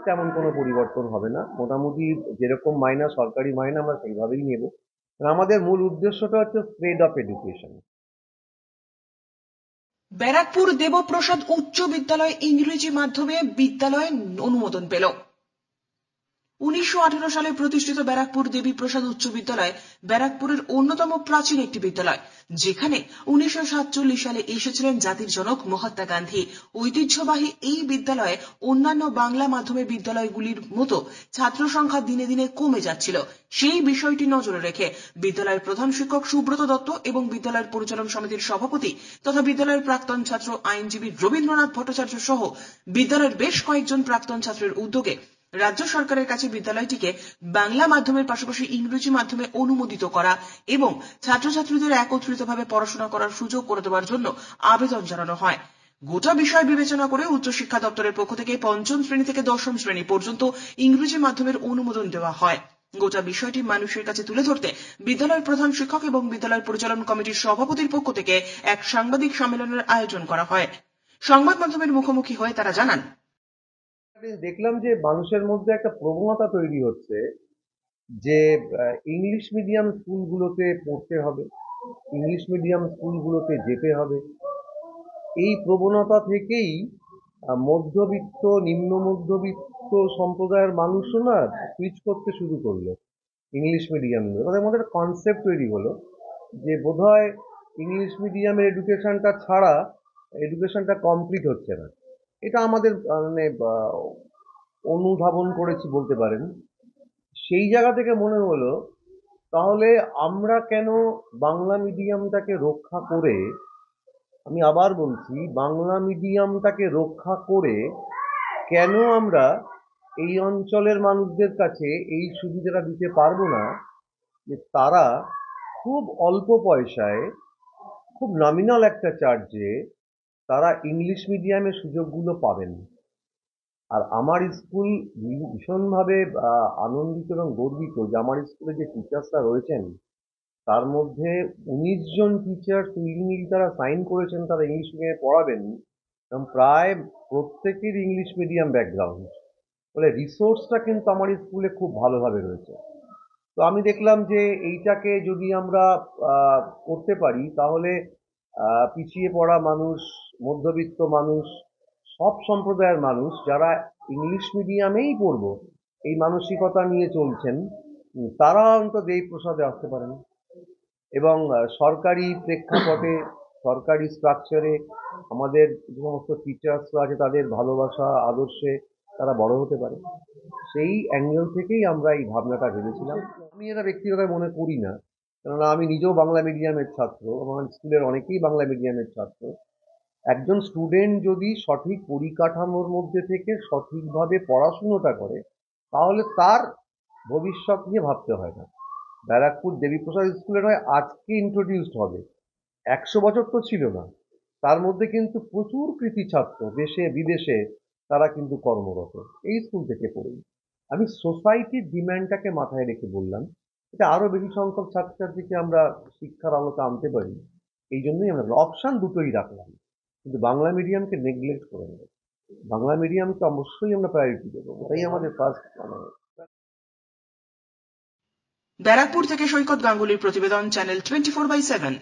তেমন কোনো পরিবর্তন হবে না। মোটামুটি যেরকম মাইনা, সরকারি মাইনা আমরা সেইভাবেই নেব। আমাদের মূল উদ্দেশ্যটা হচ্ছে spread of education. Barrackpore Debprasad উচ্চ বিদ্যালয় ইংরেজি মাধ্যমে বিদ্যালয়ে অনুমোদন পেল। 1918 সালে প্রতিষ্ঠিত ব্যারাকপুর দেবী প্রসাদ উচ্চ বিদ্যালয় ব্যারাকপুরের অন্যতম প্রাচীন একটি বিদ্যালয়, যেখানে 1947 সালে এসেছিলেন জাতির জনক মহাত্মা গান্ধী। ঐতিহ্যবাহী এই বিদ্যালয়ে অন্যান্য বাংলা মাধ্যমের বিদ্যালয়গুলির মতো ছাত্র সংখ্যা দিনে দিনে কমে যাচ্ছিল। সেই বিষয়টি নজরে রেখে বিদ্যালয়ের প্রধান শিক্ষক সুব্রত দত্ত এবং বিদ্যালয়ের পরিচালন সমিতির সভাপতি তথা বিদ্যালয়ের প্রাক্তন ছাত্র আইনজীবী রবীন্দ্রনাথ ভট্টাচার্য সহ বিদ্যালয়ের বেশ কয়েকজন প্রাক্তন ছাত্রের উদ্যোগে রাজ্য সরকারের কাছে বিদ্যালয়টিকে বাংলা মাধ্যমের পাশাপাশি ইংরেজি মাধ্যমে অনুমোদিত করা এবং ছাত্রছাত্রীদের একত্রিতভাবে পড়াশোনা করার সুযোগ করে দেওয়ার জন্য আবেদন জানানো হয়। গোটা বিষয় বিবেচনা করে উচ্চশিক্ষা দপ্তরের পক্ষ থেকে পঞ্চম শ্রেণী থেকে দশম শ্রেণী পর্যন্ত ইংরেজি মাধ্যমের অনুমোদন দেওয়া হয়। গোটা বিষয়টি মানুষের কাছে তুলে ধরতে বিদ্যালয়ের প্রধান শিক্ষক এবং বিদ্যালয় পরিচালন কমিটির সভাপতির পক্ষ থেকে এক সাংবাদিক সম্মেলনের আয়োজন করা হয়। সংবাদ মাধ্যমের মুখোমুখি হয়ে তারা জানান, দেখলাম যে মানুষের মধ্যে একটা প্রবণতা তৈরি হচ্ছে যে ইংলিশ মিডিয়াম স্কুলগুলোতে পড়তে হবে, ইংলিশ মিডিয়াম স্কুলগুলোতে যেতে হবে। এই প্রবণতা থেকেই মধ্যবিত্ত, নিম্ন মধ্যবিত্ত সম্প্রদায়ের মানুষও না সুইচ করতে শুরু করলো ইংলিশ মিডিয়ামে। তাদের মধ্যে একটা কনসেপ্ট তৈরি হলো যে বোধহয় ইংলিশ মিডিয়ামের এডুকেশনটা ছাড়া এডুকেশনটা কমপ্লিট হচ্ছে না। এটা আমাদের মানে অনুধাবন করেছি বলতে পারেন। সেই জায়গা থেকে মনে হলো তাহলে আমরা কেন বাংলা মিডিয়ামটাকে রক্ষা করে, আমি আবার বলছি, বাংলা মিডিয়ামটাকে রক্ষা করে কেন আমরা এই অঞ্চলের মানুষদের কাছে এই সুবিধাটা দিতে পারবো না যে তারা খুব অল্প পয়সায়, খুব নমিনাল একটা চার্জে তারা ইংলিশ মিডিয়ামের সুযোগগুলো পাবেন। আর আমার স্কুল ভীষণভাবে আনন্দিত এবং গর্বিত যে আমার স্কুলে যে টিচার্সরা রয়েছেন তার মধ্যে 19 জন টিচার উইলিংলি তারা সাইন করেছেন তারা ইংলিশ মিডিয়ামে পড়াবেন, এবং প্রায় প্রত্যেকের ইংলিশ মিডিয়াম ব্যাকগ্রাউন্ড। ফলে রিসোর্সটা কিন্তু আমার স্কুলে খুব ভালোভাবে রয়েছে। তো আমি দেখলাম যে এইটাকে যদি আমরা করতে পারি তাহলে পিছিয়ে পড়া মানুষ, মধ্যবিত্ত মানুষ, সব সম্প্রদায়ের মানুষ যারা ইংলিশ মিডিয়ামেই পড়বো এই মানসিকতা নিয়ে চলছেন, তারা অন্তত এই প্রসাদে আসতে পারেন এবং সরকারি প্রেক্ষাপটে, সরকারি স্ট্রাকচারে আমাদের যে সমস্ত টিচার্সরা আছে তাদের ভালোবাসা আদর্শে তারা বড় হতে পারে। সেই অ্যাঙ্গেল থেকেই আমরা এই ভাবনাটা ভেবেছিলাম। আমি এটা ব্যক্তিগত মনে করি না, কেননা আমি নিজেও বাংলা মিডিয়ামের ছাত্র, আমার স্কুলের অনেকেই বাংলা মিডিয়ামের ছাত্র। একজন স্টুডেন্ট যদি সঠিক পরিকাঠামোর মধ্যে থেকে সঠিকভাবে পড়াশুনোটা করে তাহলে তার ভবিষ্যৎ নিয়ে ভাবতে হয় না। ব্যারাকপুর দেবীপ্রসাদ স্কুলে নয় আজকে ইন্ট্রোডিউসড হবে, 100 বছর তো ছিল না। তার মধ্যে কিন্তু প্রচুর কৃতি ছাত্র দেশে বিদেশে তারা কিন্তু কর্মরত এই স্কুল থেকে পড়েই। আমি সোসাইটির ডিম্যান্ডটাকে মাথায় রেখে বললাম এটা আরো বেশি সংখ্যক ছাত্রছাত্রীকে আমরা শিক্ষার আলোকে আনতে পারি, এই জন্যই আমরা অপশান দুটোই রাখলাম, কিন্তু বাংলা মিডিয়ামকে নেগলেক্ট করে নেব, বাংলা মিডিয়ামকে অবশ্যই আমরা প্রায়োরিটি দেবো, ওটাই আমাদের ফার্স্ট। ব্যারাকপুর থেকে সৈকত গাঙ্গুলির প্রতিবেদন, চ্যানেল 24/7।